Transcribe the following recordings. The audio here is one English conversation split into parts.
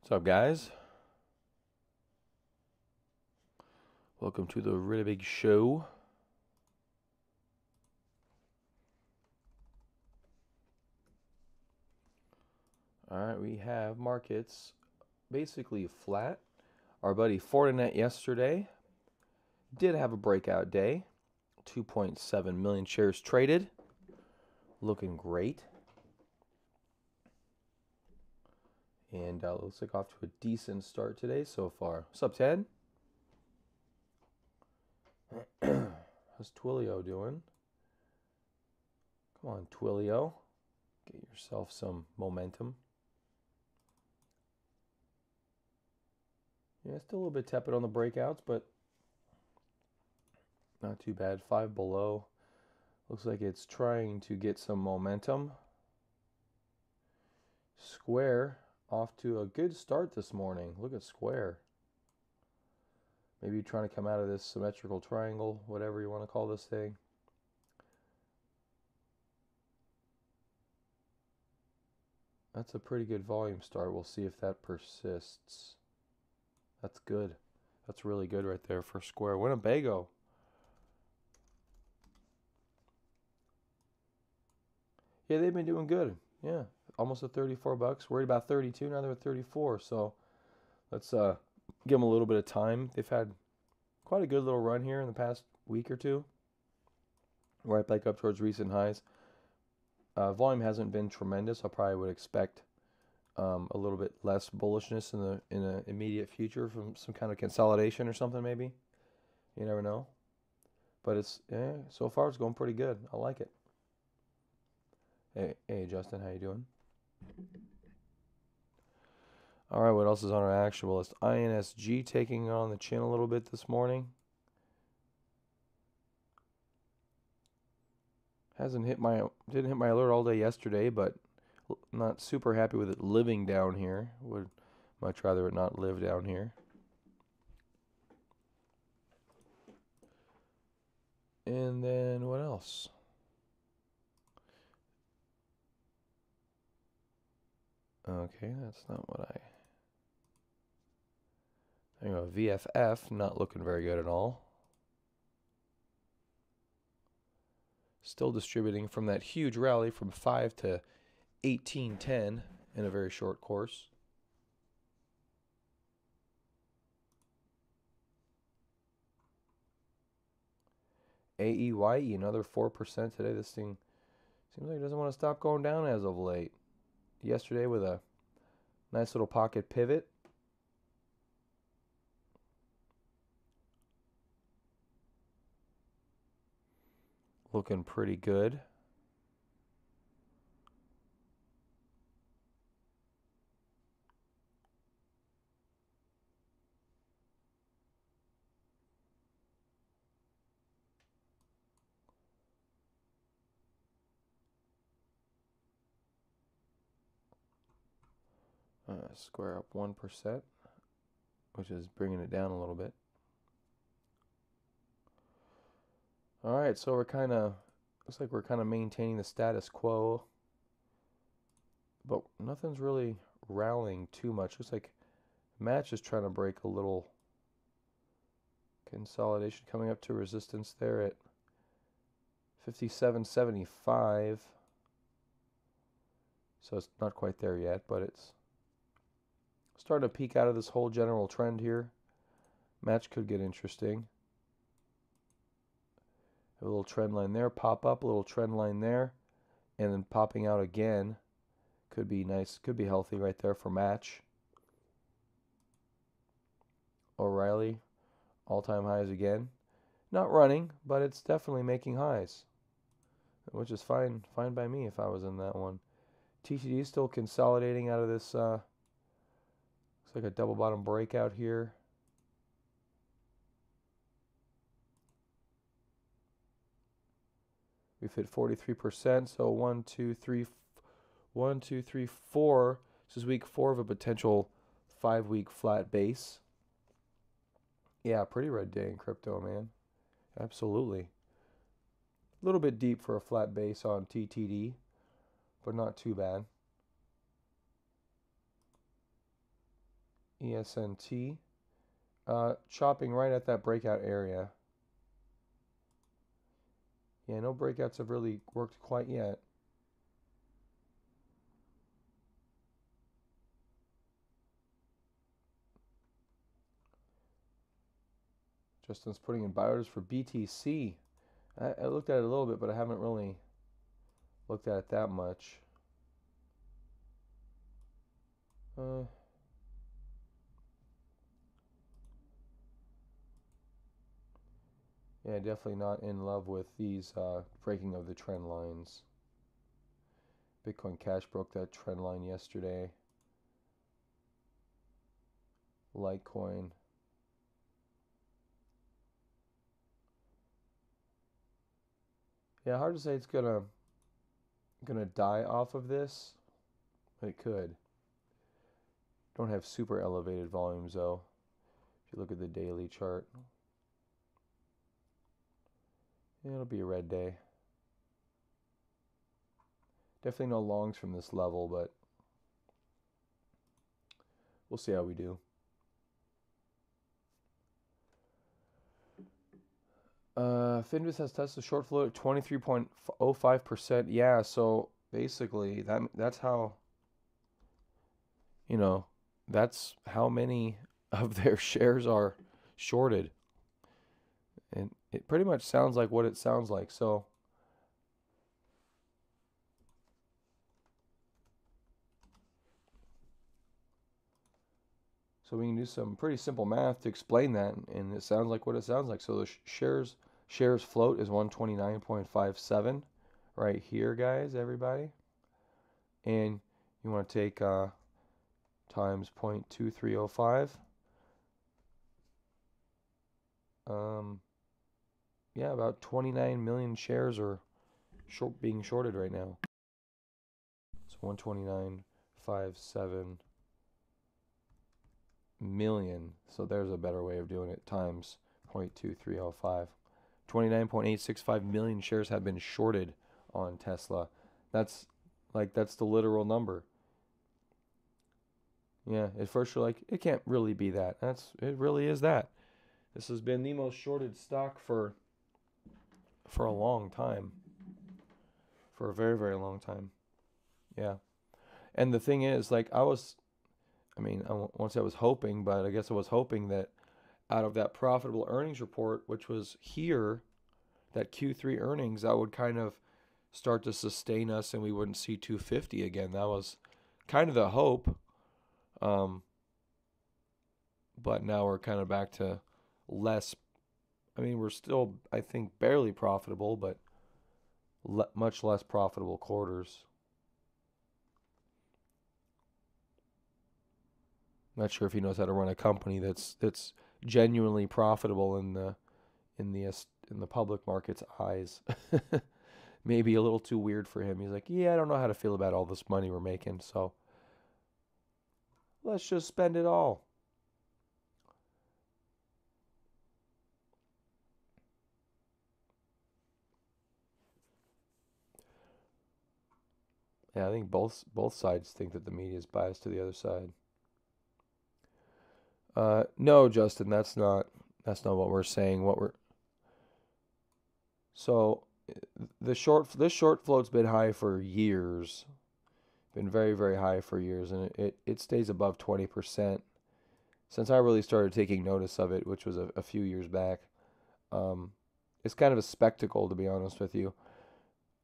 What's up, guys? Welcome to the Really Big Show. All right, we have markets basically flat. Our buddy Fortinet yesterday did have a breakout day. 2.7 million shares traded. Looking great. And looks like off to a decent start today so far. What's up, Ted? How's Twilio doing? Come on, Twilio. Get yourself some momentum. Yeah, still a little bit tepid on the breakouts, but not too bad. 5 below. Looks like it's trying to get some momentum. Square off to a good start this morning. Look at Square. Maybe trying to come out of this symmetrical triangle, whatever you want to call this thing. That's a pretty good volume start. We'll see if that persists. That's good. That's really good right there for Square. Winnebago. Yeah, they've been doing good. Yeah, almost at 34 bucks. Worried about 32. Now they're at 34. So let's give them a little bit of time. They've had quite a good little run here in the past week or two. Right back up towards recent highs. Volume hasn't been tremendous. I probably would expect a little bit less bullishness in the immediate future from some kind of consolidation or something maybe. You never know. But so far it's going pretty good. I like it. Hey Justin, how you doing? All right, what else is on our actionable list? INSG taking on the chin a little bit this morning. Didn't hit my alert all day yesterday, but not super happy with it living down here. Would much rather it not live down here. And then what else? Okay, that's not what there you go. VFF not looking very good at all. Still distributing from that huge rally from 5 to 18.10 in a very short course. AEYE, another 4% today. This thing seems like it doesn't want to stop going down as of late. Yesterday with a nice little pocket pivot. Looking pretty good. Square up 1%, which is bringing it down a little bit. All right, so looks like we're kind of maintaining the status quo, but nothing's really rallying too much. Looks like Match is trying to break a little consolidation, coming up to resistance there at 57.75. So it's not quite there yet, but it's starting to peek out of this whole general trend here. Match could get interesting. A little trend line there, pop up, a little trend line there, and then popping out again. Could be nice, could be healthy right there for Match. O'Reilly, all-time highs again. Not running, but it's definitely making highs, which is fine by me if I was in that one. TCD is still consolidating out of this, looks like a double bottom breakout here. We've hit 43%, so 1, 2, 3, 4. This is week 4 of a potential 5-week flat base. Yeah, pretty red day in crypto, man. Absolutely. A little bit deep for a flat base on TTD, but not too bad. ESNT, chopping right at that breakout area. Yeah, no breakouts have really worked quite yet. Justin's putting in buy orders for BTC. I looked at it a little bit, but I haven't really looked at it that much. Yeah, definitely not in love with these breaking of the trend lines. Bitcoin Cash broke that trend line yesterday. Litecoin. Yeah, hard to say it's gonna die off of this, but it could. Don't have super elevated volumes though. If you look at the daily chart, yeah, it'll be a red day. Definitely no longs from this level, but we'll see how we do. Finviz has Tesla short float at 23.05%. Yeah, so basically that's how, that's how many of their shares are shorted. And it pretty much sounds like what it sounds like. So we can do some pretty simple math to explain that, and it sounds like what it sounds like. So the shares float is 129.57 right here, guys, everybody. And you want to take times 0.2305. Yeah, about 29 million shares are being shorted right now. So 129.57 million. So there's a better way of doing it, times 0.2305. 29.865 million shares have been shorted on Tesla. That's the literal number. Yeah, at first you're like, it can't really be that. It really is that. This has been the most shorted stock for a long time. For a very, very long time. Yeah. And the thing is, like, I won't say I was hoping, but I guess I was hoping that out of that profitable earnings report, which was here, that Q3 earnings, that would kind of start to sustain us and we wouldn't see 250 again. That was kind of the hope. But now we're kind of back to less. I mean, we're still, I think, barely profitable, but much less profitable quarters. Not sure if he knows how to run a company that's genuinely profitable in the public market's eyes. Maybe a little too weird for him. He's like, yeah, I don't know how to feel about all this money we're making, so let's just spend it all. Yeah, I think both sides think that the media is biased to the other side. No, Justin, that's not what we're saying. So this short float's been high for years, been very, very high for years, and it stays above 20% since I really started taking notice of it, which was a few years back. It's kind of a spectacle, to be honest with you.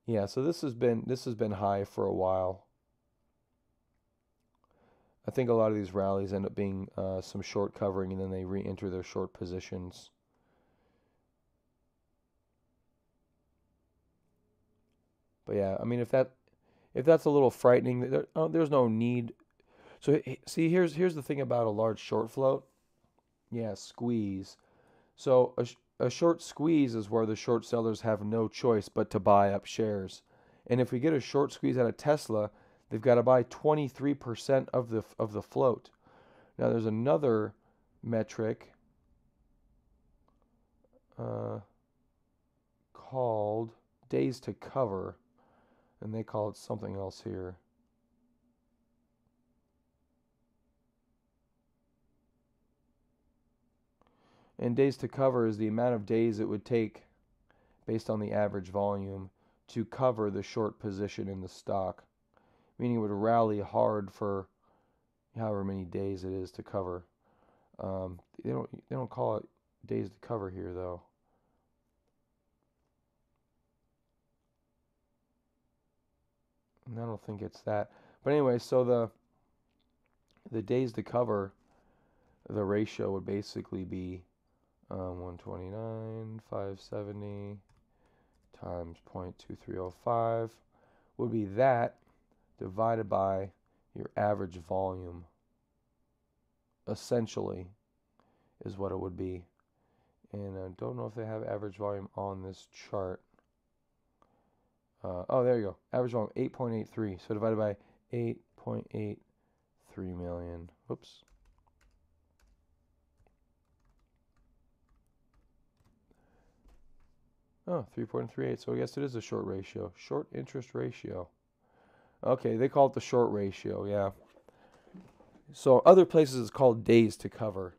Yeah, so this has been high for a while. I think a lot of these rallies end up being some short covering, and then they re-enter their short positions. But yeah, I mean, if that's a little frightening, there's no need. So see, here's the thing about a large short float. Yeah, squeeze. So a short squeeze is where the short sellers have no choice but to buy up shares. And if we get a short squeeze out of Tesla, they've got to buy 23% of the float. Now there's another metric called days to cover, and they call it something else here. And days to cover is the amount of days it would take, based on the average volume, to cover the short position in the stock, meaning it would rally hard for however many days it is to cover. They don't call it days to cover here though. And I don't think it's that. But anyway, so the days to cover, the ratio would basically be 129, 570 times 0.2305 would be that divided by your average volume, essentially, is what it would be. And I don't know if they have average volume on this chart. Oh, there you go. Average volume 8.83. So divided by 8.83 million. Whoops. Oh, 3.38. So I guess it is a short ratio. Short interest ratio. Okay, they call it the short ratio, yeah. So other places it's called days to cover.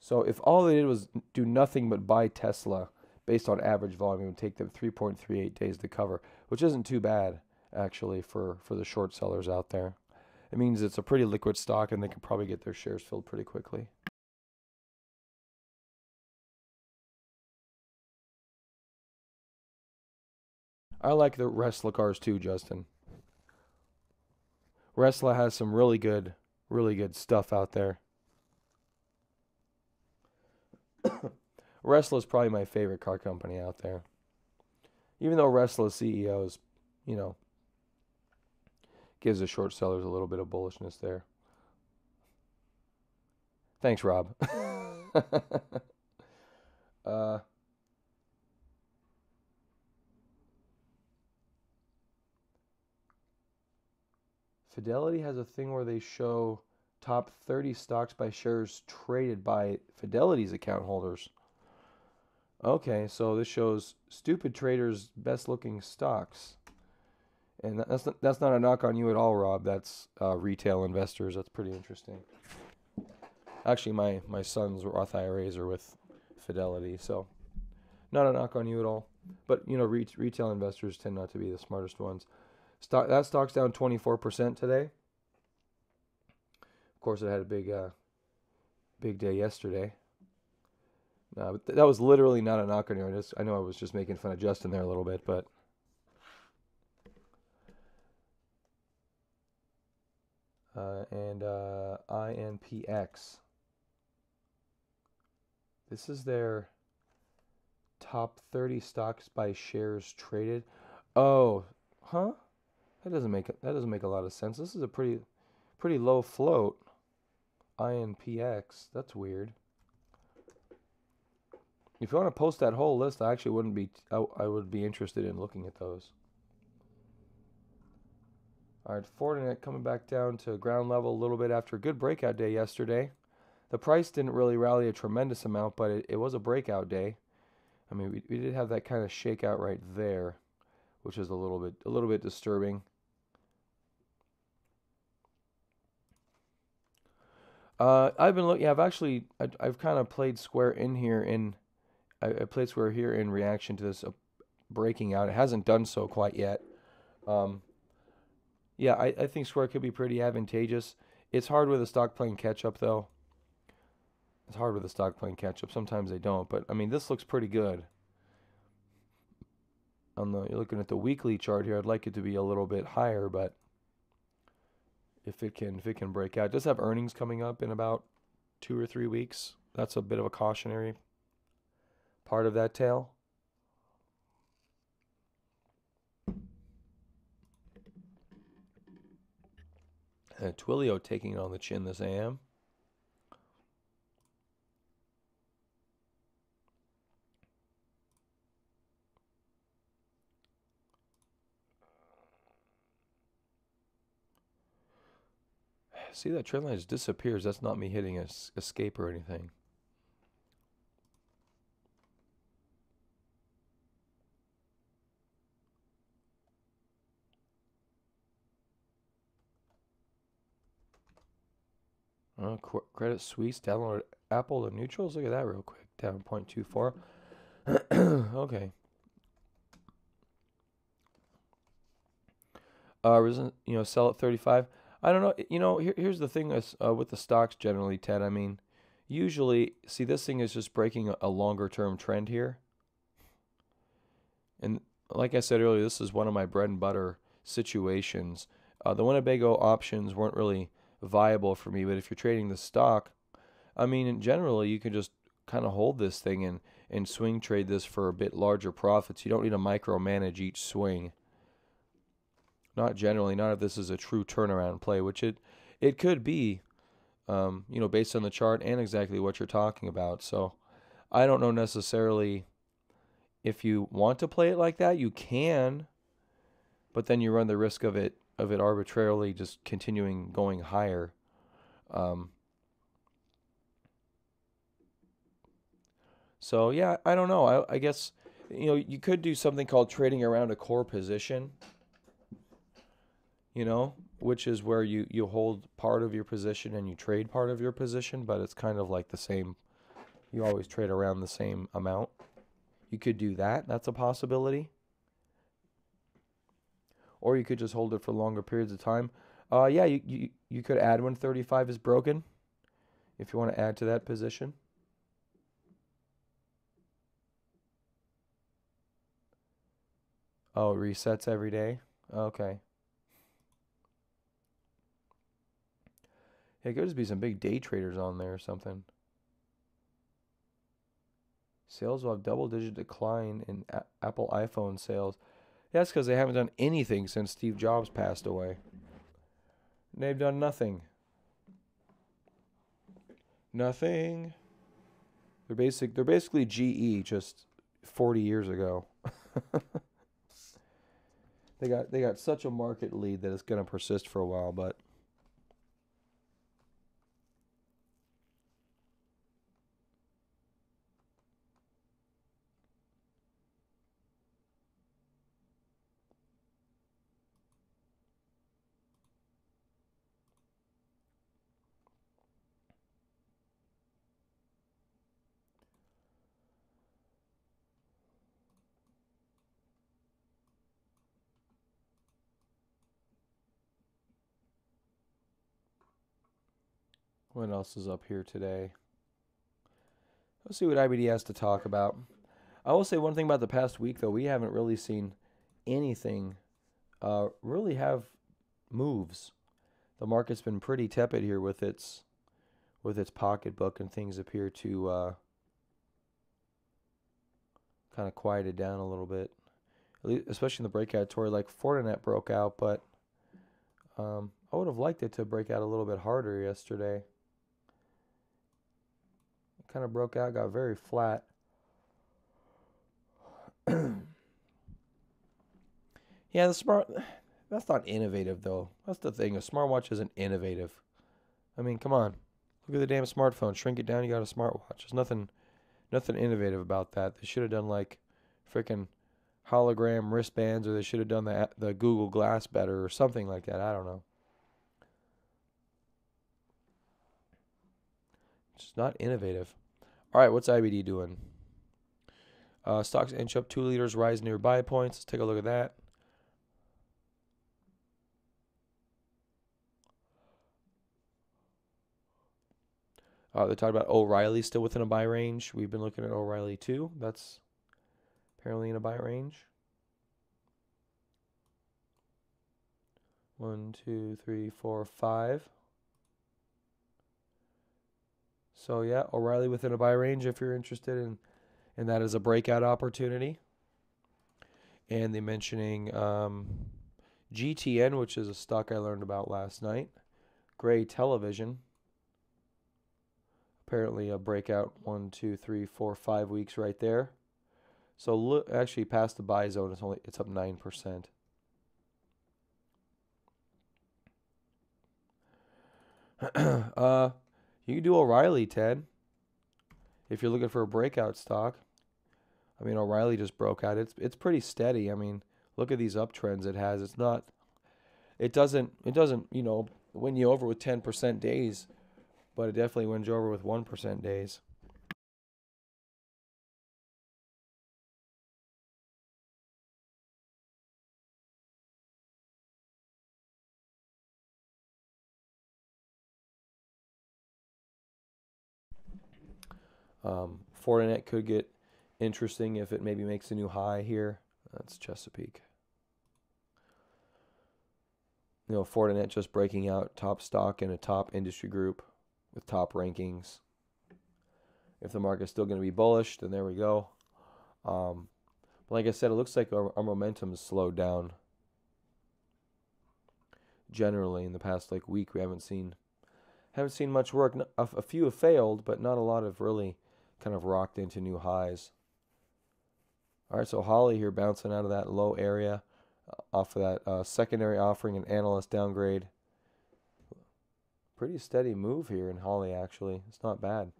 So if all they did was do nothing but buy Tesla based on average volume, it would take them 3.38 days to cover, which isn't too bad, actually, for the short sellers out there. It means it's a pretty liquid stock and they can probably get their shares filled pretty quickly. I like the Tesla cars too, Justin. Tesla has some really good stuff out there. Tesla is probably my favorite car company out there. Even though Tesla's CEO is, you know, gives the short sellers a little bit of bullishness there. Thanks, Rob. Fidelity has a thing where they show top 30 stocks by shares traded by Fidelity's account holders. Okay, so this shows stupid traders' best looking stocks. And that's not a knock on you at all, Rob. That's retail investors. That's pretty interesting. Actually, my son's Roth IRAs are with Fidelity, so not a knock on you at all. But, you know, retail investors tend not to be the smartest ones. That stock's down 24% today. Of course, it had a big day yesterday. But that was literally not a knock on you. I know I was just making fun of Justin there a little bit, but and INPX. This is their top 30 stocks by shares traded. Oh, huh? That doesn't make a lot of sense. This is a pretty low float. INPX. That's weird. If you want to post that whole list, I actually wouldn't be. I would be interested in looking at those. All right, Fortinet coming back down to ground level a little bit after a good breakout day yesterday. The price didn't really rally a tremendous amount, but it was a breakout day. I mean, we did have that kind of shakeout right there, which is a little bit disturbing. I've been looking. I've kind of played square in here I played square here in reaction to this breaking out. It hasn't done so quite yet. Yeah, I think square could be pretty advantageous. It's hard with a stock playing catch up though. It's hard with a stock playing catch up. Sometimes they don't, but I mean this looks pretty good. You're looking at the weekly chart here. I'd like it to be a little bit higher, but if it can break out. It does have earnings coming up in about 2 or 3 weeks. That's a bit of a cautionary part of that tale. Twilio taking it on the chin this AM. See, that trend line just disappears. That's not me hitting escape or anything. Credit Suisse downloaded Apple to neutrals. Look at that real quick. Down 0.24. Okay. Sell at 35. I don't know. Here's the thing with the stocks generally, Ted. I mean, usually, see, this thing is just breaking a longer term trend here. And like I said earlier, this is one of my bread and butter situations. The Winnebago options weren't really viable for me, but if you're trading the stock, I mean, generally, you can just kind of hold this thing and swing trade this for a bit larger profits. You don't need to micromanage each swing. Not generally, not if this is a true turnaround play, which it could be, based on the chart and exactly what you're talking about. So I don't know necessarily if you want to play it like that, you can, but then you run the risk of it arbitrarily just continuing going higher. So yeah, I don't know. I guess you could do something called trading around a core position. Which is where you hold part of your position and you trade part of your position, but it's kind of like the same. You always trade around the same amount. You could do that. That's a possibility. Or you could just hold it for longer periods of time. Yeah, you could add when 35 is broken if you want to add to that position. Oh, it resets every day? Okay. Yeah, it could just be some big day traders on there or something. Sales will have double-digit decline in Apple iPhone sales. That's because they haven't done anything since Steve Jobs passed away. They've done nothing. Nothing. They're basically GE just 40 years ago. They got such a market lead that it's going to persist for a while, but what else is up here today? Let's see what IBD has to talk about. I will say one thing about the past week, though. We haven't really seen anything really have moves. The market's been pretty tepid here with its pocketbook, and things appear to kind of quieted down a little bit, especially in the breakout tour. Like Fortinet broke out, but I would have liked it to break out a little bit harder yesterday. It kind of broke out, got very flat. Yeah, that's not innovative though. That's the thing. A smartwatch isn't innovative. I mean, come on. Look at the damn smartphone. Shrink it down, you got a smartwatch. There's nothing innovative about that. They should have done like freaking hologram wristbands, or they should have done the Google Glass better or something like that. I don't know. It's just not innovative. All right, what's IBD doing? Stocks inch up 2 leaders, rise near buy points. Let's take a look at that. They talked about O'Reilly still within a buy range. We've been looking at O'Reilly too. That's apparently in a buy range. 1, 2, 3, 4, 5. So yeah, O'Reilly within a buy range if you're interested in that as a breakout opportunity. And they're mentioning GTN, which is a stock I learned about last night. Gray Television. Apparently a breakout 1, 2, 3, 4, 5 weeks right there. So look, actually past the buy zone, it's up 9%. uh, you can do O'Reilly, Ted, if you're looking for a breakout stock. I mean, O'Reilly just broke out. It's pretty steady. I mean, look at these uptrends it has. It's not. It doesn't win you over with 10% days, but it definitely wins you over with 1% days. Fortinet could get interesting if it maybe makes a new high here. That's Chesapeake. Fortinet just breaking out top stock in a top industry group with top rankings. If the market's still going to be bullish, then there we go. But like I said, it looks like our momentum has slowed down. Generally, in the past week, we haven't seen much work. A few have failed, but not a lot have really kind of rocked into new highs. All right, so Holly here bouncing out of that low area off of that secondary offering and analyst downgrade. Pretty steady move here in Holly, actually. It's not bad.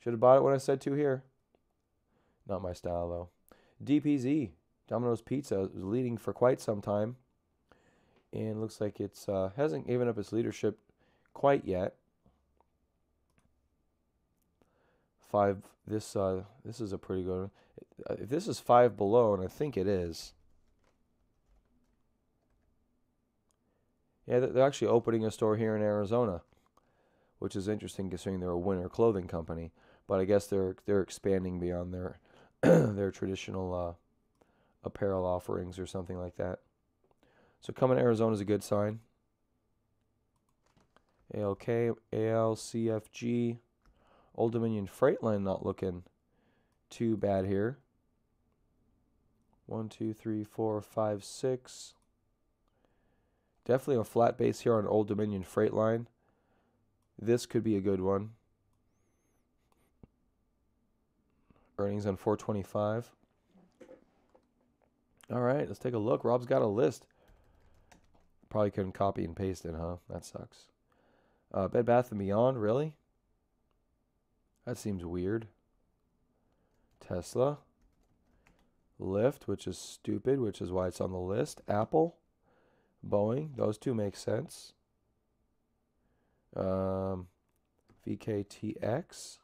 Should have bought it when I said to here. Not my style, though. DPZ, Domino's Pizza, is leading for quite some time. And looks like it's hasn't given up its leadership quite yet. This is a pretty good one. If this is 5 below, and I think it is. Yeah, they're actually opening a store here in Arizona, which is interesting considering they're a winter clothing company. But I guess they're expanding beyond their their traditional apparel offerings or something like that. So coming to Arizona is a good sign. ALK, ALCFG, Old Dominion Freight Line not looking too bad here. 1, 2, 3, 4, 5, 6. Definitely a flat base here on Old Dominion Freight Line. This could be a good one. Earnings on 425. All right, let's take a look. Rob's got a list. Probably couldn't copy and paste it, huh? That sucks. Bed Bath & Beyond, really? That seems weird. Tesla. Lyft, which is stupid, which is why it's on the list. Apple. Boeing. Those two make sense. VKTX.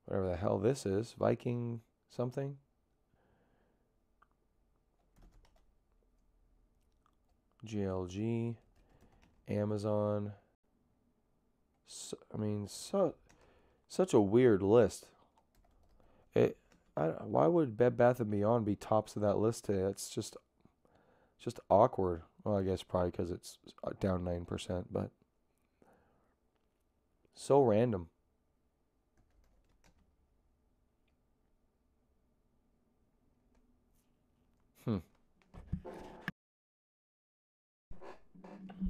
Whatever the hell this is. Viking something. GLG. Amazon. Such a weird list. Why would Bed Bath & Beyond be tops of that list today? It's just awkward. Well, I guess probably because it's down 9%, but so random.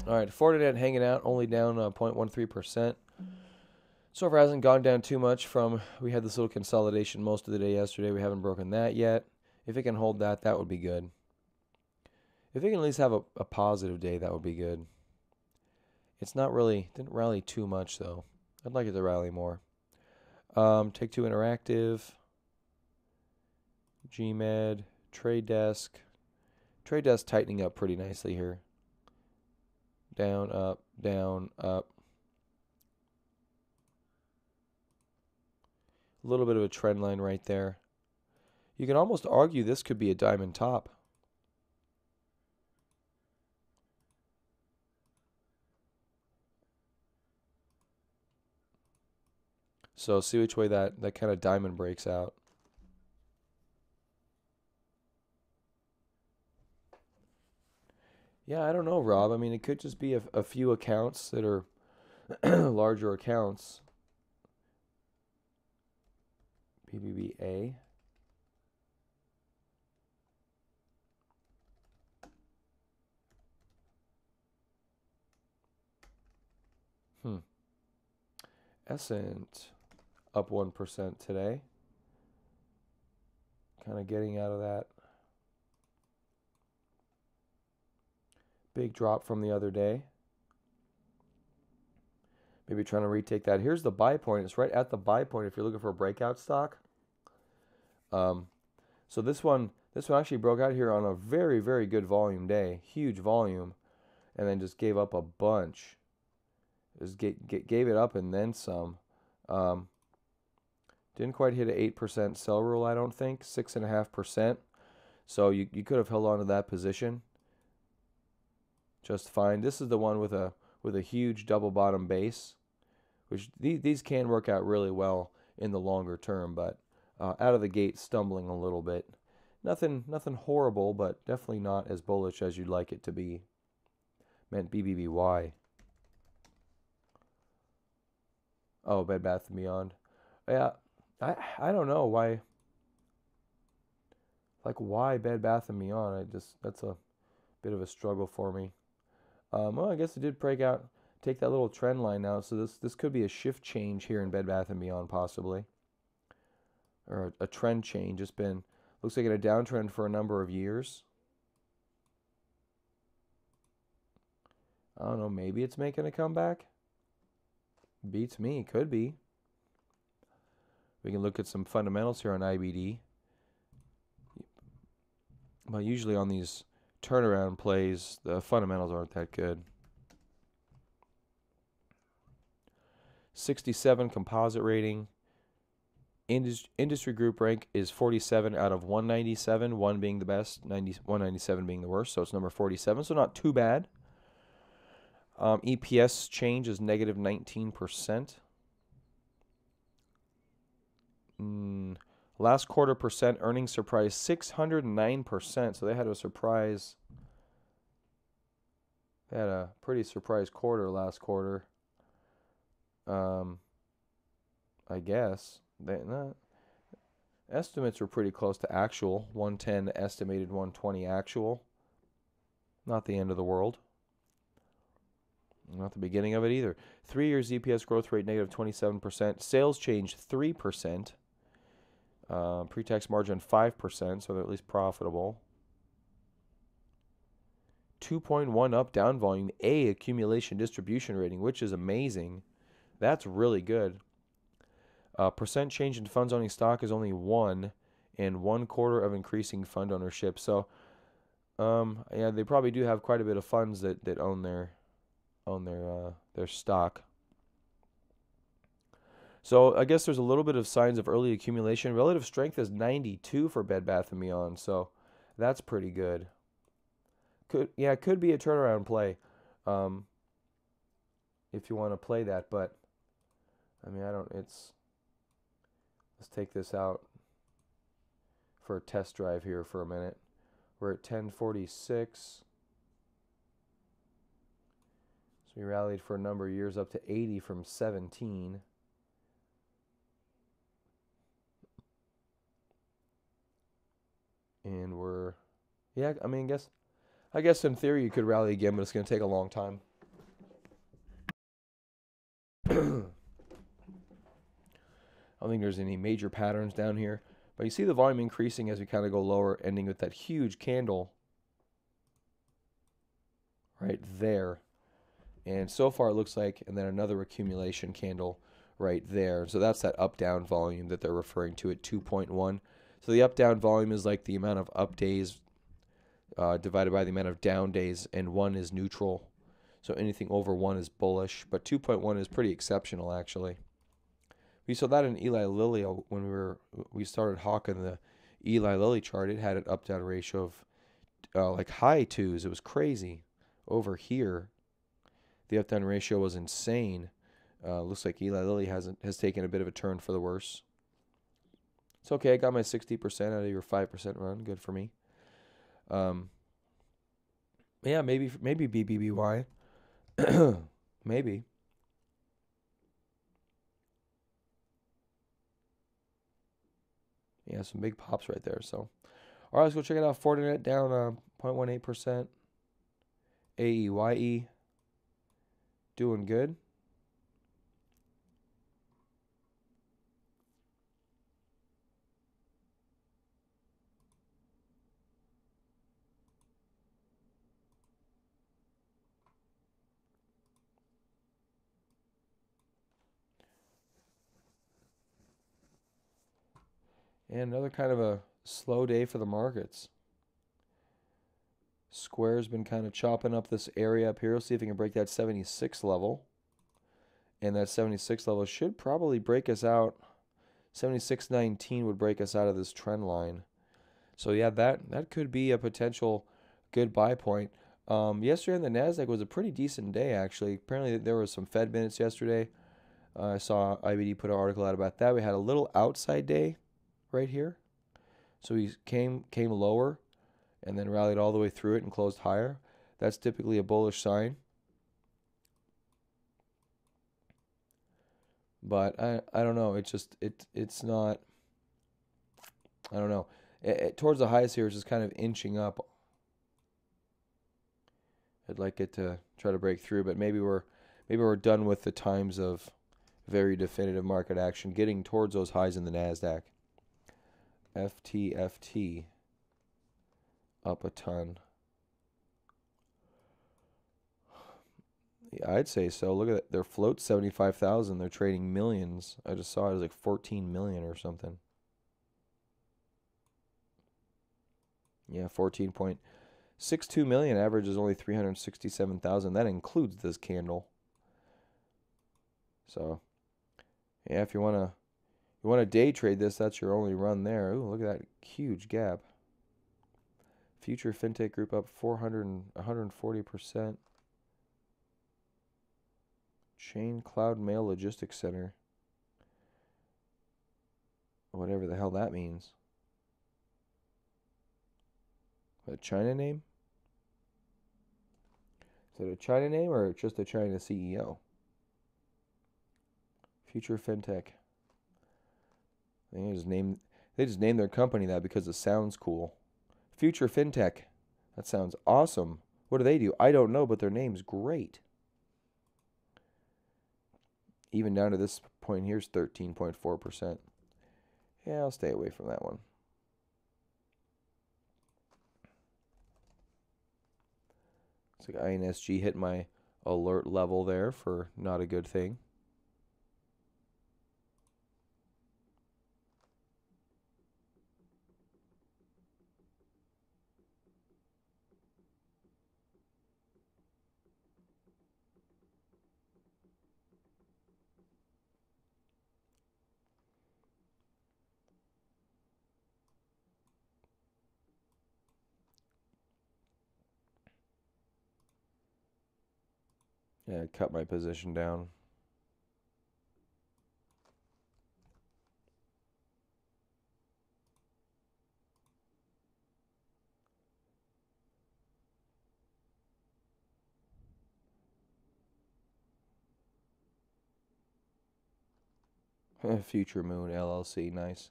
All right, Fortinet hanging out, only down 0.13%. So far hasn't gone down too much from, we had this little consolidation most of the day yesterday. We haven't broken that yet. If it can hold that, that would be good. If it can at least have a positive day, that would be good. It's not really, didn't rally too much though. I'd like it to rally more. Take-Two Interactive, GMed, Trade Desk. Trade Desk tightening up pretty nicely here. Down, up, down, up. A little bit of a trend line right there. You can almost argue this could be a diamond top. So see which way that kind of diamond breaks out. Yeah, I don't know, Rob. I mean, it could just be a few accounts that are larger accounts. PBBA. Essent up 1% today. Kind of getting out of that big drop from the other day. Maybe trying to retake that. Here's the buy point. It's right at the buy point if you're looking for a breakout stock. So this one actually broke out here on a very, very good volume day, huge volume, and then just gave up a bunch. Just gave it up and then some. Didn't quite hit an 8% sell rule, I don't think, 6.5%. So you could have held on to that position just fine. This is the one with a huge double bottom base, which these can work out really well in the longer term, but out of the gate stumbling a little bit. Nothing horrible, but definitely not as bullish as you'd like it to be. Meant BBBY. Oh, Bed Bath & Beyond. Yeah, I don't know why. Like, why Bed Bath & Beyond? That's a bit of a struggle for me. Well, I guess it did break out, take that little trend line now, so this could be a shift change here in Bed Bath & Beyond possibly. Or a trend change. It's been, looks like in a downtrend for a number of years. I don't know, maybe it's making a comeback? Beats me, could be. We can look at some fundamentals here on IBD. But usually on these turnaround plays, the fundamentals aren't that good. 67 composite rating. Industry group rank is 47 out of 197, 1 being the best, 197 being the worst, so it's number 47, so not too bad. EPS change is negative 19%. Last quarter percent earnings surprise 609%, so they had a surprise. They had a pretty surprise quarter last quarter. I guess estimates were pretty close to actual. 110 estimated, 120 actual. Not the end of the world. Not the beginning of it either. 3 years EPS growth rate negative 27%. Sales change 3%. Pre-tax margin 5%, so they're at least profitable. 2.1 up down volume, A accumulation distribution rating, which is amazing. That's really good. Percent change in funds owning stock is only 1, and 1/4 of increasing fund ownership. So, yeah, they probably do have quite a bit of funds that own their stock. So I guess there's a little bit of signs of early accumulation. Relative strength is 92 for Bed Bath & Beyond, so that's pretty good. Could be a turnaround play, if you want to play that. But I mean, let's take this out for a test drive here for a minute. We're at 1046. So we rallied for a number of years up to 80 from 17. And we're, yeah, I mean, I guess in theory you could rally again, but it's going to take a long time. I don't think there's any major patterns down here, but you see the volume increasing as we kind of go lower, ending with that huge candle right there. And so far it looks like, and then another accumulation candle right there. So that's that up-down volume that they're referring to at 2.1. So the up-down volume is like the amount of up days divided by the amount of down days, and 1 is neutral. So anything over 1 is bullish, but 2.1 is pretty exceptional actually. We saw that in Eli Lilly when we started hawking the Eli Lilly chart. It had an up-down ratio of like high 2s. It was crazy. Over here, the up-down ratio was insane. Looks like Eli Lilly has taken a bit of a turn for the worse. It's okay. I got my 60% out of your 5% run. Good for me. Yeah, maybe BBBY. Maybe. Yeah, some big pops right there. So, all right, let's go check it out. Fortinet down 0.18%. AEYE doing good. And another kind of a slow day for the markets. Square's been kind of chopping up this area up here. We'll see if we can break that 76 level. And that 76 level should probably break us out. 76.19 would break us out of this trend line. So yeah, that could be a potential good buy point. Yesterday on the Nasdaq was a pretty decent day actually. Apparently there was some Fed minutes yesterday. I saw IBD put an article out about that. We had a little outside day right here. So we came lower and then rallied all the way through it and closed higher. That's typically a bullish sign. But I don't know. It's not. I don't know. Towards the highs here, it's just kind of inching up. I'd like it to try to break through, but maybe we're done with the times of very definitive market action, getting towards those highs in the Nasdaq. FTFT up a ton. Yeah, I'd say so. Look at that. Their float 75,000. They're trading millions. I just saw it was like 14 million or something. Yeah, 14.62 million. Average is only 367,000. That includes this candle. So, yeah, if you wanna day trade this, that's your only run there. Ooh, look at that huge gap. Future FinTech Group up 140%. Chain Cloud Mail Logistics Center. Whatever the hell that means. A China name? Is it a China name or just a China CEO? Future FinTech. They just named their company that because it sounds cool. Future FinTech. That sounds awesome. What do they do? I don't know, but their name's great. Even down to this point here's 13.4%. Yeah, I'll stay away from that one. Looks like INSG hit my alert level there for not a good thing. Yeah, cut my position down. Future Moon LLC, nice.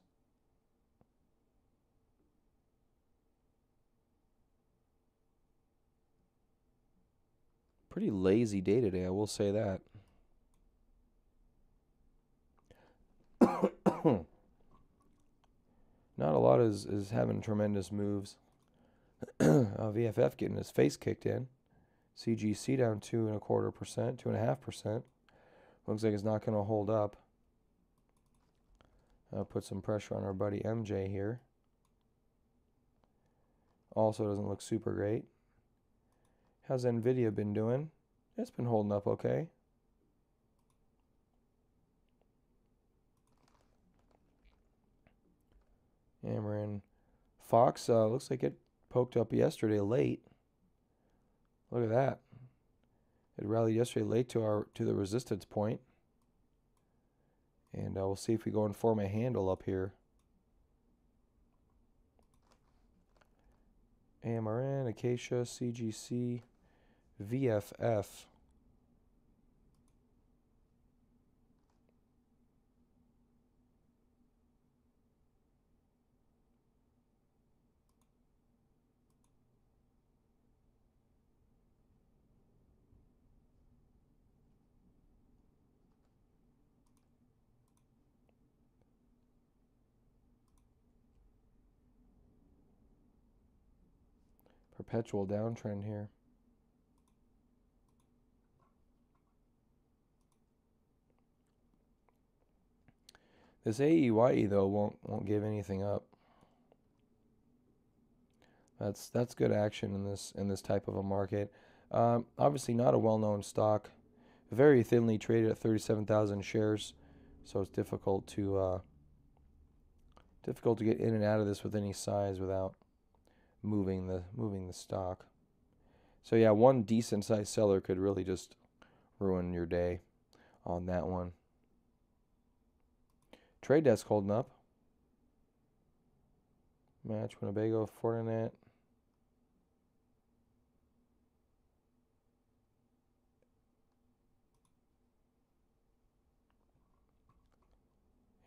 Pretty lazy day today, I will say that. Not a lot is having tremendous moves. VFF getting his face kicked in. CGC down 2.25%, 2.5%. Looks like it's not going to hold up. I'll put some pressure on our buddy MJ here. Also doesn't look super great. How's Nvidia been doing? It's been holding up okay. Amarin Fox looks like it poked up yesterday late. Look at that. It rallied yesterday late to the resistance point. And we'll see if we go and form a handle up here. AMRN, Acacia, CGC, VFF. Perpetual downtrend here. This AEYE though won't give anything up. That's good action in this type of a market. Obviously not a well-known stock, very thinly traded at 37,000 shares, so it's difficult to get in and out of this with any size without moving the stock. So yeah, one decent sized seller could really just ruin your day on that one. Trade Desk holding up. Match Winnebago, Fortinet.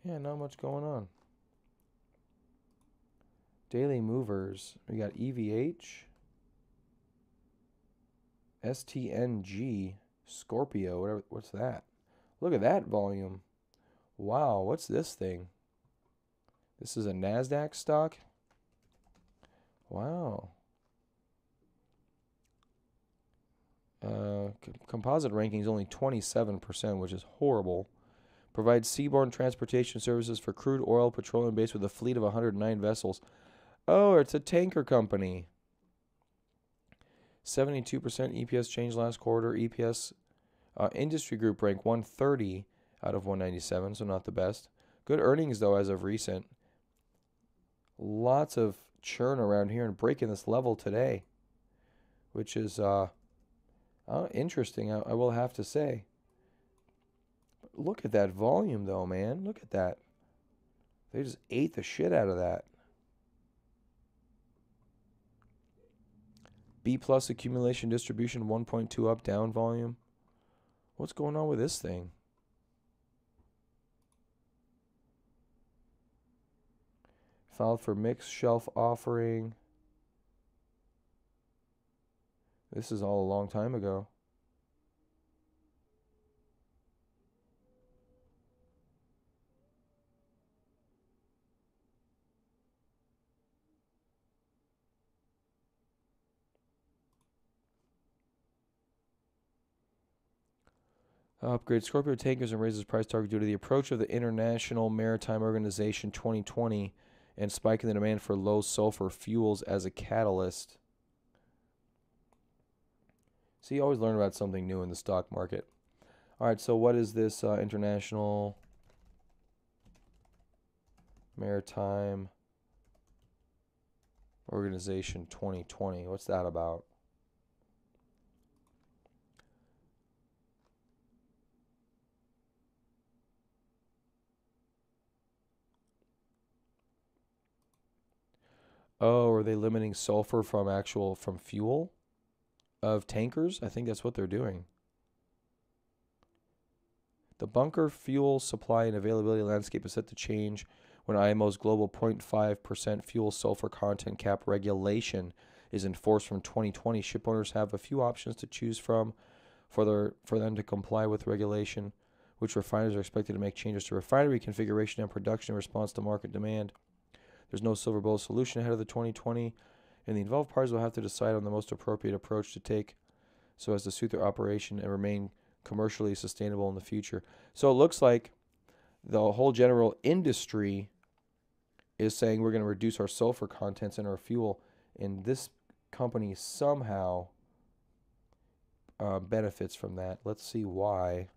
Yeah, not much going on. Daily movers. We got EVH, STNG, Scorpio. Whatever. What's that? Look at that volume. Wow, what's this thing? This is a NASDAQ stock? Wow. Composite ranking is only 27%, which is horrible. Provides seaborne transportation services for crude oil, petroleum base with a fleet of 109 vessels. Oh, it's a tanker company. 72% EPS change last quarter. EPS industry group rank 130 out of 197, so not the best. Good earnings, though, as of recent. Lots of churn around here and breaking this level today, which is interesting, I will have to say. Look at that volume, though, man. Look at that. They just ate the shit out of that. B plus accumulation distribution 1.2 up down volume. What's going on with this thing? Filed for mixed shelf offering. This is all a long time ago. Upgrade Scorpio tankers and raises price target due to the approach of the International Maritime Organization 2020 and spike in the demand for low sulfur fuels as a catalyst. See, you always learn about something new in the stock market. All right, so what is this International Maritime Organization 2020? What's that about? Oh, are they limiting sulfur from fuel of tankers? I think that's what they're doing. The bunker fuel supply and availability landscape is set to change when IMO's global 0.5% fuel sulfur content cap regulation is enforced from 2020. Ship owners have a few options to choose from for them to comply with regulation, which refiners are expected to make changes to refinery configuration and production in response to market demand. There's no silver bullet solution ahead of the 2020, and the involved parties will have to decide on the most appropriate approach to take so as to suit their operation and remain commercially sustainable in the future. So it looks like the whole general industry is saying we're going to reduce our sulfur contents in our fuel, and this company somehow benefits from that. Let's see why.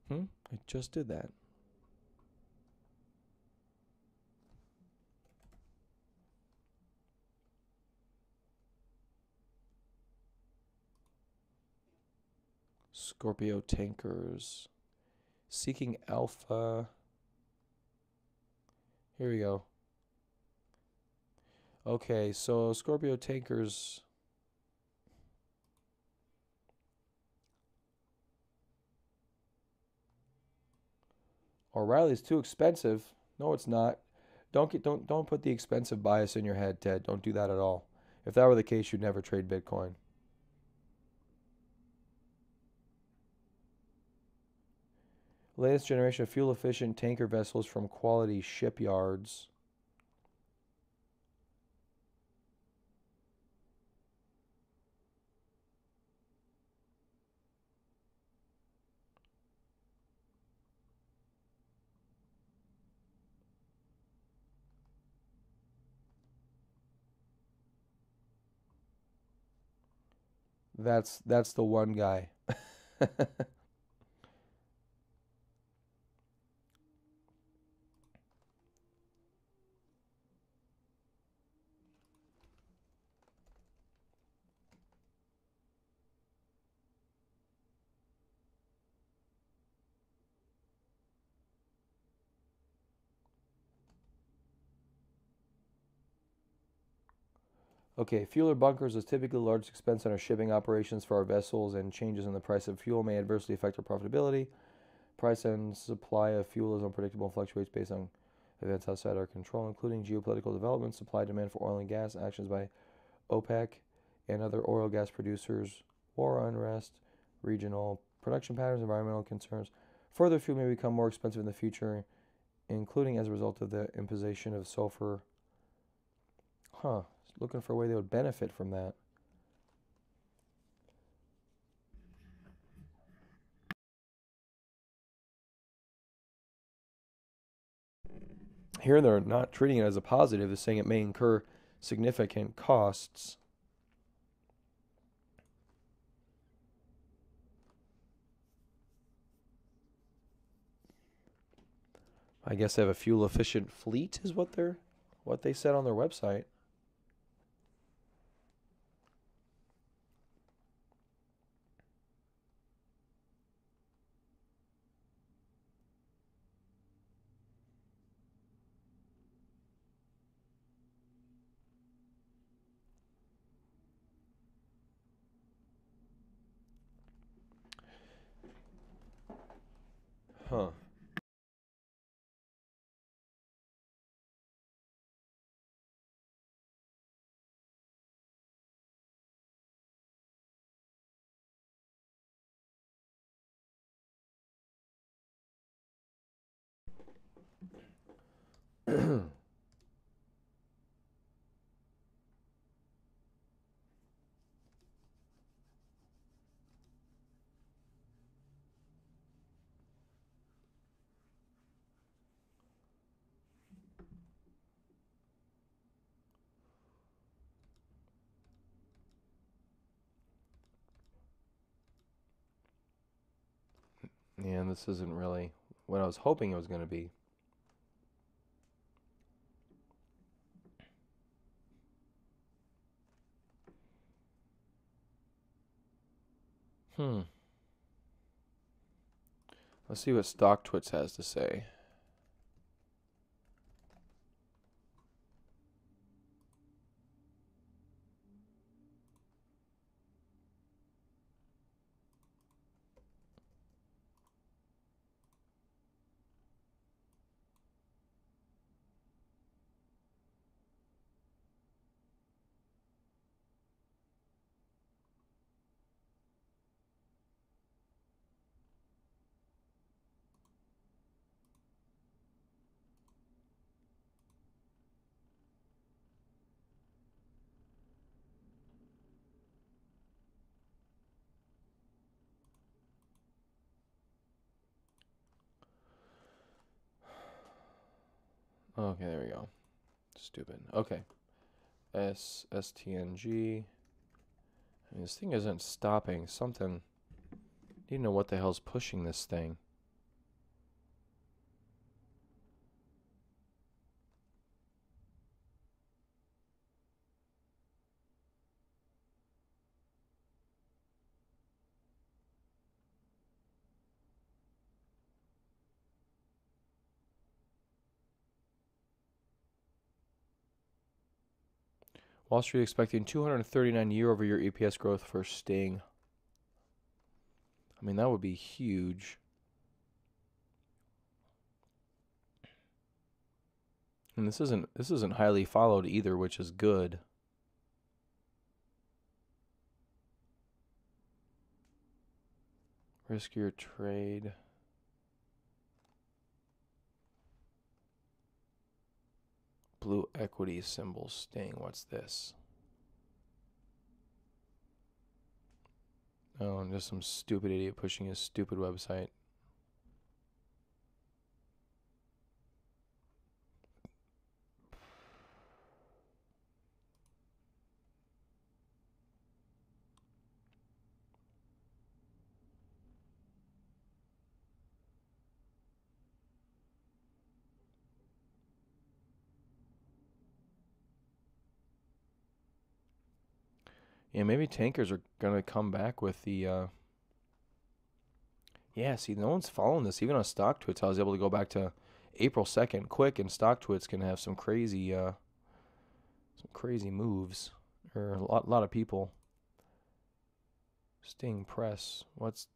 I just did that. Scorpio tankers. Seeking Alpha. Here we go. Okay, so Scorpio tankers. O'Reilly's too expensive. No, it's not. Don't put the expensive bias in your head, Ted. Don't do that at all. If that were the case, you'd never trade Bitcoin. Latest generation of fuel efficient tanker vessels from quality shipyards. That's the one guy. Okay, fuel or bunkers is typically a large expense in our shipping operations for our vessels, and changes in the price of fuel may adversely affect our profitability. Price and supply of fuel is unpredictable and fluctuates based on events outside our control, including geopolitical developments, supply demand for oil and gas, actions by OPEC and other oil and gas producers, war unrest, regional production patterns, environmental concerns. Further, fuel may become more expensive in the future, including as a result of the imposition of sulfur. Huh. Looking for a way they would benefit from that. Here they're not treating it as a positive, they're saying it may incur significant costs. I guess they have a fuel efficient fleet is what they said on their website. Huh. Yeah, and this isn't really what I was hoping it was going to be. Hmm. Let's see what StockTwits has to say. Okay, there we go. Stupid. Okay. STNG. I mean, this thing isn't stopping. Something. Need to know what the hell's pushing this thing. Wall Street expecting 239 year-over-year EPS growth for Sting. I mean, that would be huge. And this isn't highly followed either, which is good. Riskier trade. Blue equity symbol Sting. What's this? Oh, and just some stupid idiot pushing his stupid website. Yeah, maybe tankers are gonna come back with the. Yeah, see, no one's following this. Even on StockTwits, I was able to go back to April 2nd quick, and StockTwits can have some crazy moves, or a lot of people. Sting Press. What's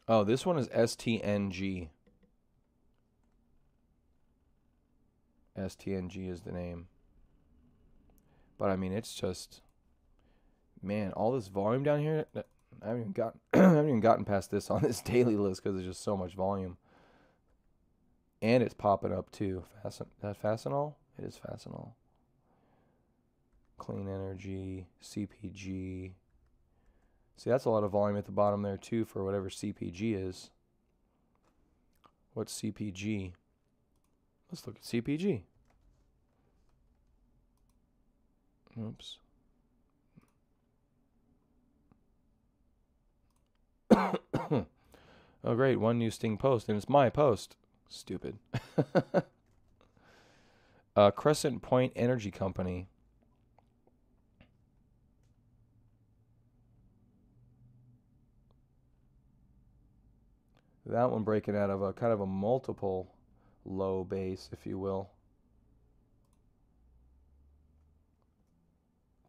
Oh, this one is STNG. STNG is the name. But I mean, it's just, man, all this volume down here. I haven't even gotten I haven't even gotten past this on this daily list because there's just so much volume. And it's popping up too. That Fastenal? It is Fastenal. Clean Energy, CPG. See, that's a lot of volume at the bottom there too for whatever CPG is. What's CPG? Let's look at CPG. Oops. Oh, great. One new Sting post, and it's my post. Stupid. Crescent Point Energy Company. That one breaking out of a kind of a multiple low base, if you will.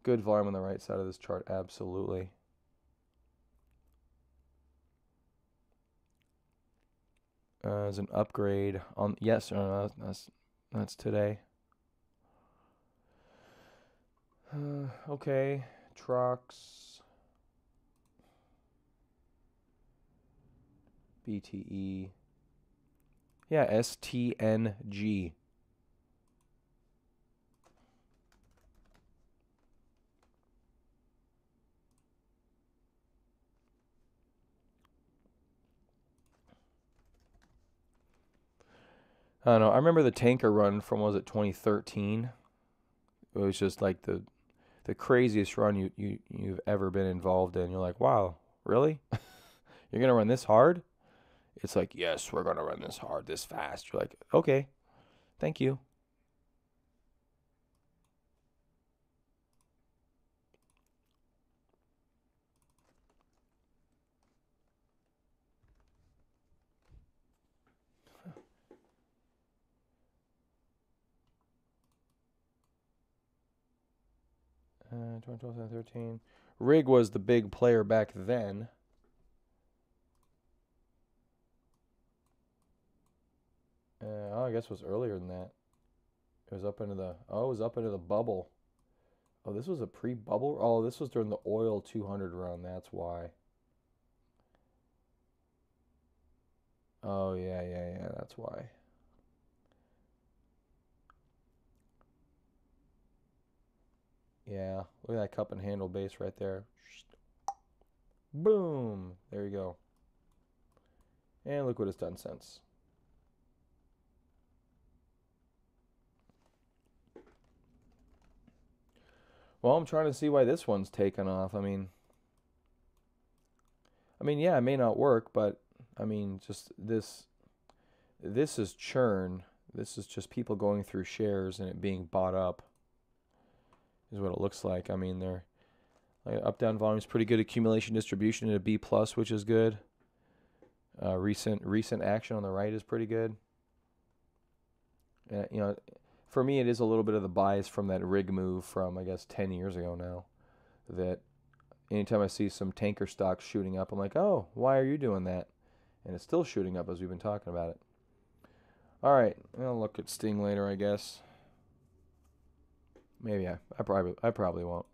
Good volume on the right side of this chart, absolutely. As an upgrade on, yes, that's today. Okay, trucks, BTE, yeah, STNG. I don't know. I remember the tanker run from, was it 2013? It was just like the craziest run you've ever been involved in. You're like, wow, really? You're gonna run this hard? It's like, yes, we're gonna run this hard, this fast. You're like, okay, thank you. 2012, 2013. Rig was the big player back then. I guess it was earlier than that. It was up into the bubble. Oh, this was a pre-bubble. Oh, this was during the oil 200 run. That's why. Oh yeah. That's why. Yeah, look at that cup and handle base right there. Boom. There you go. And look what it's done since. Well, I'm trying to see why this one's taken off. I mean, yeah, it may not work, but I mean, just this is churn. This is just people going through shares and it being bought up is what it looks like. I mean, they're up down volume is pretty good. Accumulation distribution at a B plus, which is good. Recent action on the right is pretty good. You know, for me, it is a little bit of the bias from that rig move from, I guess, 10 years ago now. That anytime I see some tanker stocks shooting up, I'm like, oh, why are you doing that? And it's still shooting up as we've been talking about it. All right, I'll look at Sting later, I guess. Maybe I probably won't.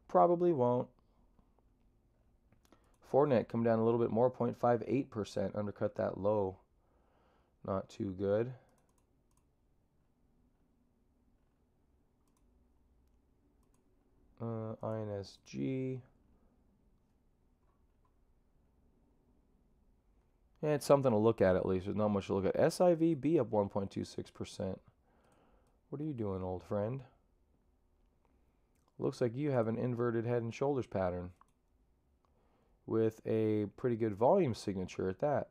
Probably won't. Fortinet come down a little bit more, 0.58%, undercut that low Not too good. INSG. Yeah, it's something to look at least. There's not much to look at. SIVB up 1.26%. What are you doing, old friend? Looks like you have an inverted head and shoulders pattern with a pretty good volume signature at that.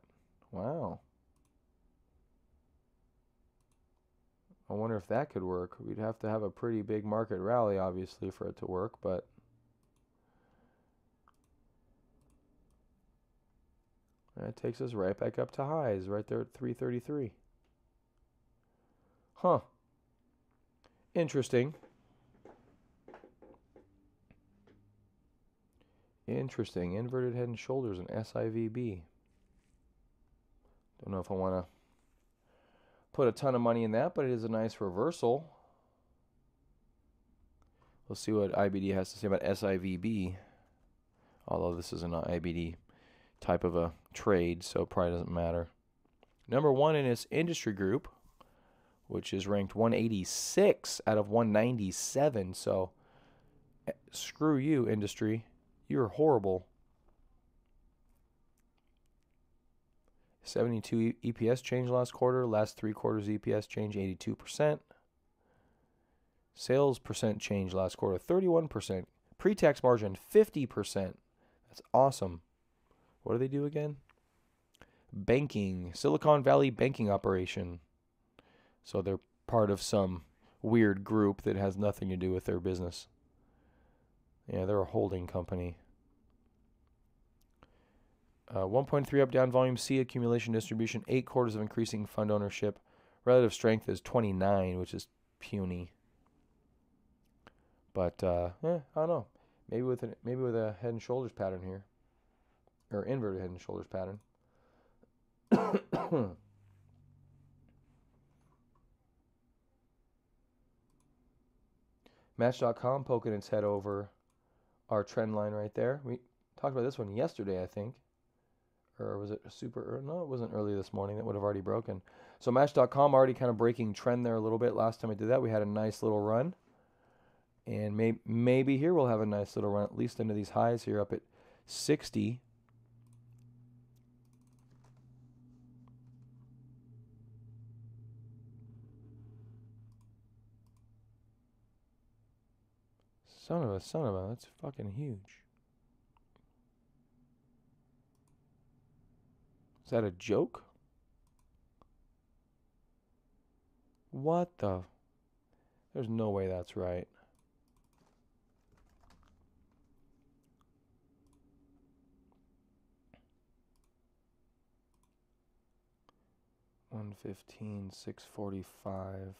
Wow. I wonder if that could work. We'd have to have a pretty big market rally, obviously, for it to work, but that takes us right back up to highs, right there at 333. Huh. Interesting. Interesting. Inverted head and shoulders and SIVB. Don't know if I want to put a ton of money in that, but it is a nice reversal. We'll see what IBD has to say about SIVB. Although this is an IBD type of a trade, so it probably doesn't matter. Number one in its industry group, which is ranked 186 out of 197. So screw you, industry. You're horrible. 72 EPS change last quarter. Last 3 quarters EPS change 82%. Sales percent change last quarter 31%. Pre-tax margin 50%. That's awesome. What do they do again? Banking. Silicon Valley banking operation. So they're part of some weird group that has nothing to do with their business. Yeah, they're a holding company. 1.3 up, down, volume C, accumulation, distribution, 8 quarters of increasing fund ownership. Relative strength is 29, which is puny. But I don't know. Maybe with a head and shoulders pattern here, or inverted head and shoulders pattern. Match.com poking its head over our trend line right there. We talked about this one yesterday, I think. Or was it super early? No, it wasn't early this morning. That would have already broken. So Match.com already kind of breaking trend there a little bit. Last time I did that, we had a nice little run. And maybe here we'll have a nice little run, at least into these highs here up at 60. Son of a, that's fucking huge. Is that a joke? What the? There's no way that's right. $115, $645.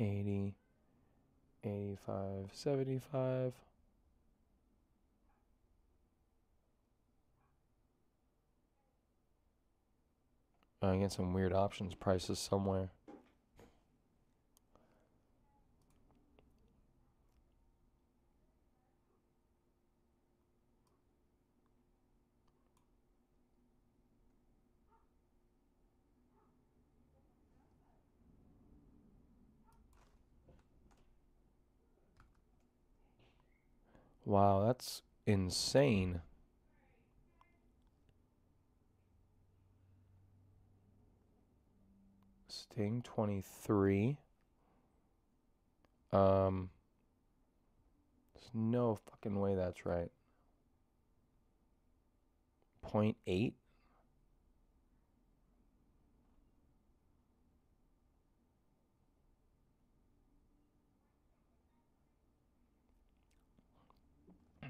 $80, $85, $75. I get some weird options prices somewhere. Wow, that's insane. Sting 23. There's no fucking way that's right. 0.8.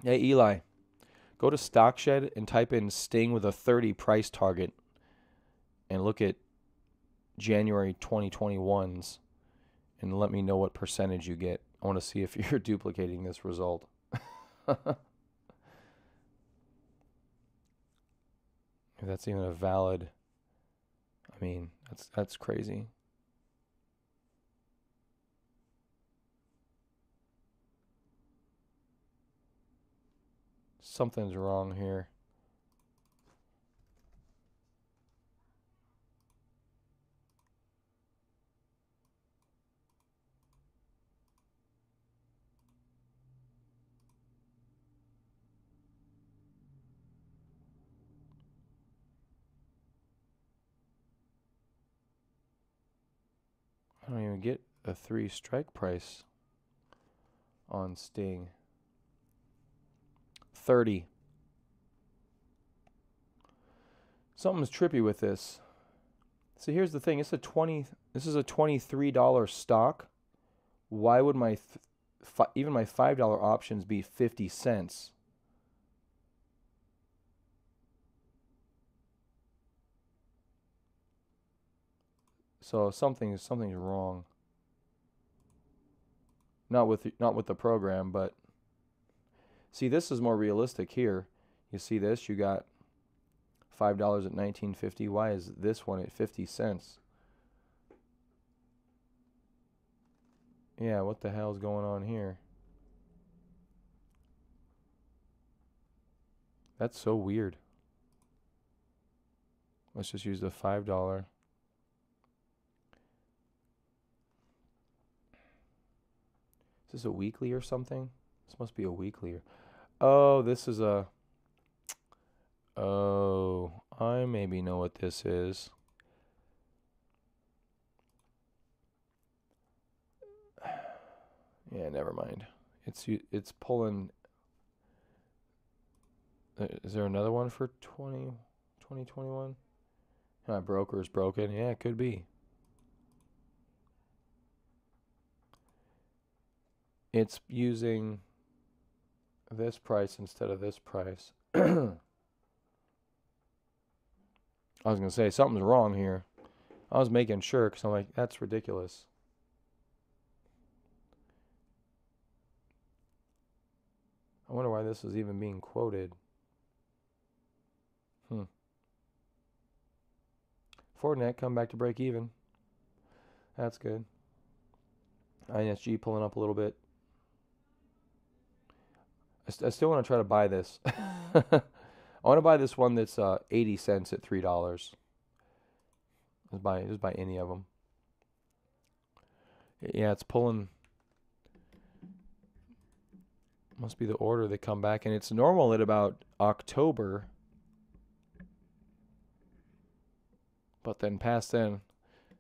Hey, Eli, go to StockShed and type in Sting with a 30 price target and look at January 2021's and let me know what percentage you get. I want to see if you're duplicating this result. If that's even a valid, I mean, that's crazy. Something's wrong here. I don't even get a 3 strike price on Sting. 30. Something's trippy with this. See, here's the thing. This is a $23 stock. Why would my even my $5 options be 50 cents? So something's wrong. Not with the program, but see, this is more realistic here. You see this? You got $5 at 19.50. Why is this one at 50 cents? Yeah, what the hell's going on here? That's so weird. Let's just use the $5. Is this a weekly or something? This must be a weekly. Oh, this is a... Oh, I maybe know what this is. Yeah, never mind. It's pulling... Is there another one for 2021? My broker's broken. Yeah, it could be. It's using this price instead of this price. I was going to say, something's wrong here. I was making sure because I'm like, that's ridiculous. I wonder why this is even being quoted. Fortinet come back to break even. That's good. INSG pulling up a little bit. I still want to try to buy this. I want to buy this one that's 80 cents at $3. Just buy any of them. Yeah, it's pulling. Must be the order they come back, and it's normal at about October. But then past then,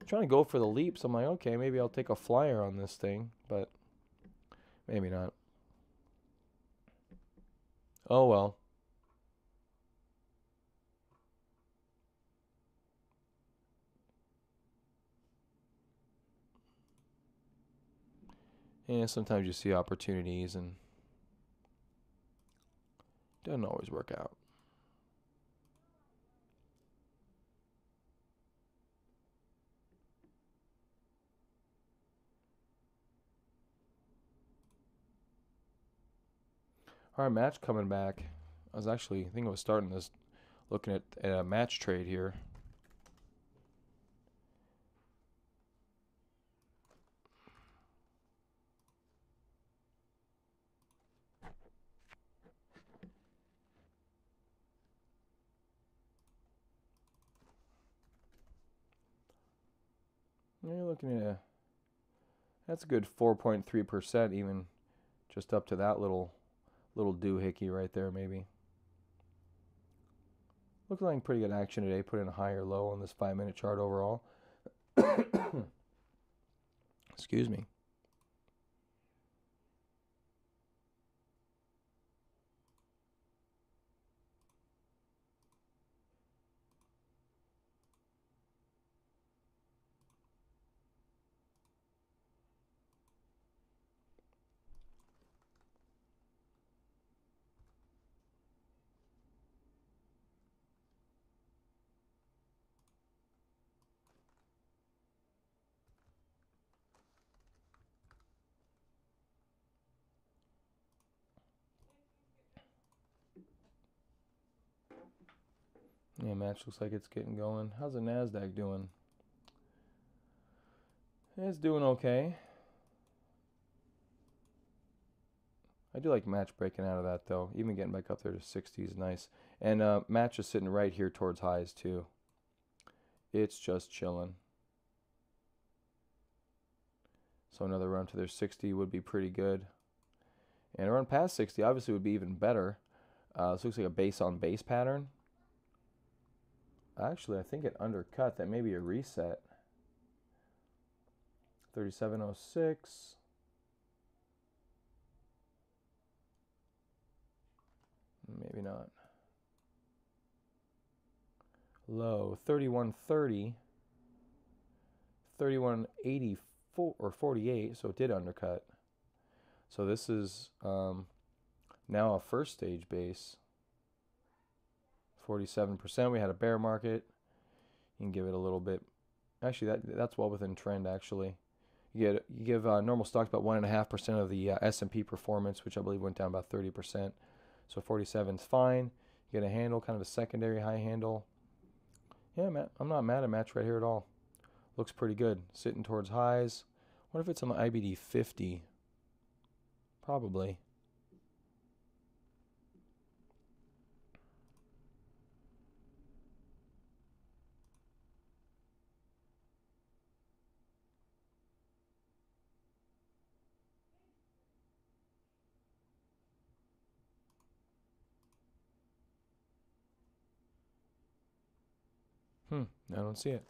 I'm trying to go for the leaps. I'm like, okay, maybe I'll take a flyer on this thing, but maybe not. Oh well. Yeah, sometimes you see opportunities and it doesn't always work out. All right, match coming back. I think I was starting this, looking at a match trade here. You're looking at that's a good 4.3%, even just up to that little doohickey right there, maybe. Looks like pretty good action today. Put in a high or low on this 5-minute chart overall. Excuse me. Yeah, match looks like it's getting going. How's the NASDAQ doing? It's doing okay. I do like match breaking out of that though. Even getting back up there to 60 is nice. And match is sitting right here towards highs too. It's just chilling. So another run to their 60 would be pretty good. And a run past 60 obviously would be even better. This looks like a base on base pattern. Actually, I think it undercut. That may be a reset. 3706. Maybe not. Low 3130. 3184 or 48, so it did undercut. So this is now a first stage base. 47%. We had a bear market. You can give it a little bit. Actually, that's well within trend. Actually, you give normal stocks about 1.5% of the S&P performance, which I believe went down about 30%. So 47 is fine. You get a handle, kind of a secondary high handle. Yeah, I'm not mad at match right here at all. Looks pretty good. Sitting towards highs. What if it's on the IBD 50? Probably. I don't see it.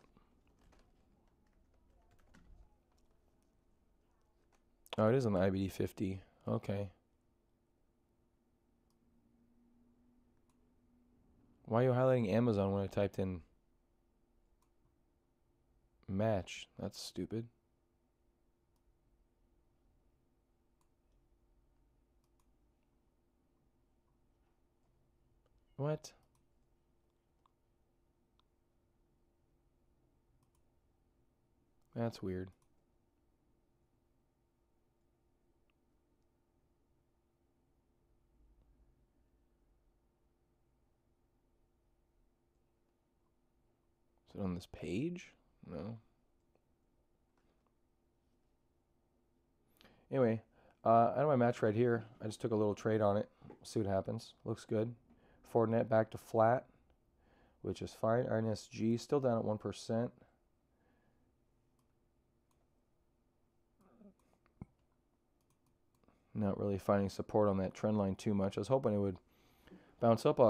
Oh, it is on the IBD 50. Okay. Why are you highlighting Amazon when I typed in match? That's stupid. What? That's weird. Is it on this page? No. Anyway, I have my match right here. I just took a little trade on it. See what happens. Looks good. Fortinet back to flat, which is fine. RNSG still down at 1%. Not really finding support on that trend line too much. I was hoping it would bounce up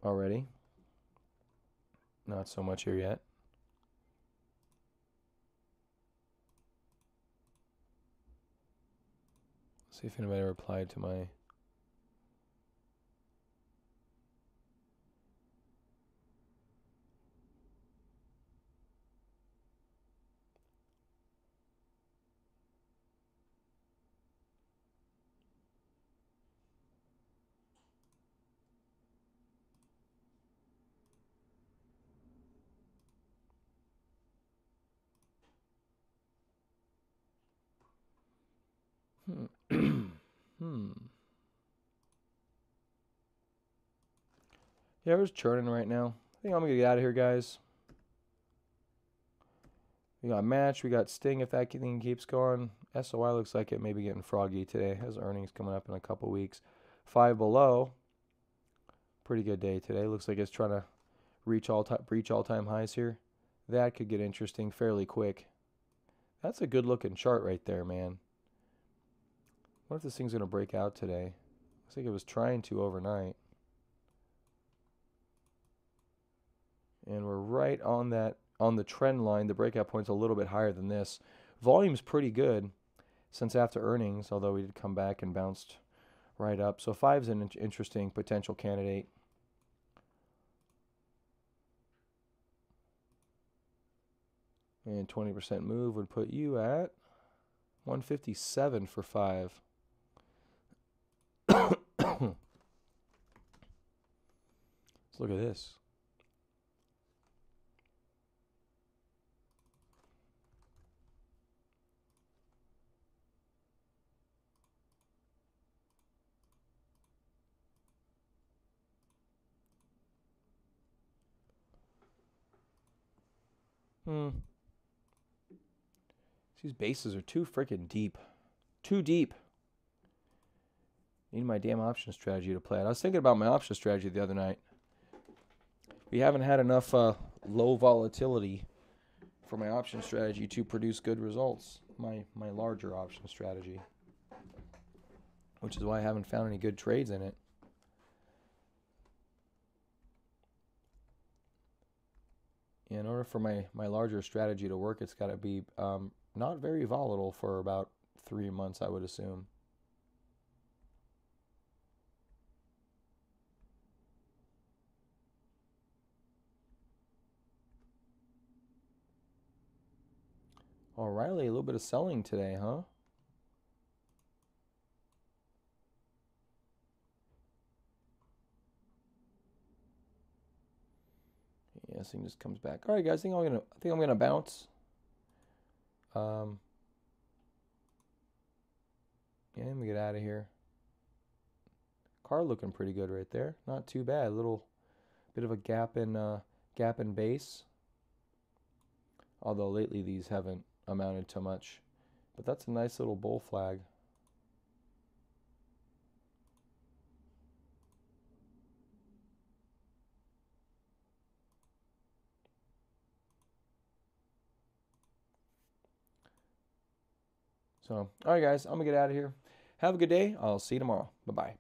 already. Not so much here yet. See if anybody replied to my... Yeah, we're just churning right now. I think I'm going to get out of here, guys. We got match. We got Sting if that thing keeps going. SOI looks like it may be getting froggy today. Has earnings coming up in a couple weeks. Five Below. Pretty good day today. Looks like it's trying to breach all-time highs here. That could get interesting fairly quick. That's a good-looking chart right there, man. What if this thing's going to break out today? Looks like it was trying to overnight. And we're right on the trend line. The breakout point's a little bit higher than this. Volume's pretty good since after earnings, although we did come back and bounced right up. So 5's an interesting potential candidate. And 20% move would put you at 157 for 5. Let's look at this. These bases are too freaking deep. Too deep. Need my damn option strategy to play it. I was thinking about my option strategy the other night. We haven't had enough low volatility for my option strategy to produce good results. My larger option strategy. Which is why I haven't found any good trades in it. In order for my larger strategy to work, it's got to be not very volatile for about 3 months, I would assume. O'Reilly, a little bit of selling today, huh? Yeah, this thing just comes back. All right, guys, I think I'm gonna bounce. Yeah, let me get out of here. Car looking pretty good right there. Not too bad. A little bit of a gap in base. Although lately these haven't amounted to much. But that's a nice little bull flag. So, all right, guys, I'm going to get out of here. Have a good day. I'll see you tomorrow. Bye-bye.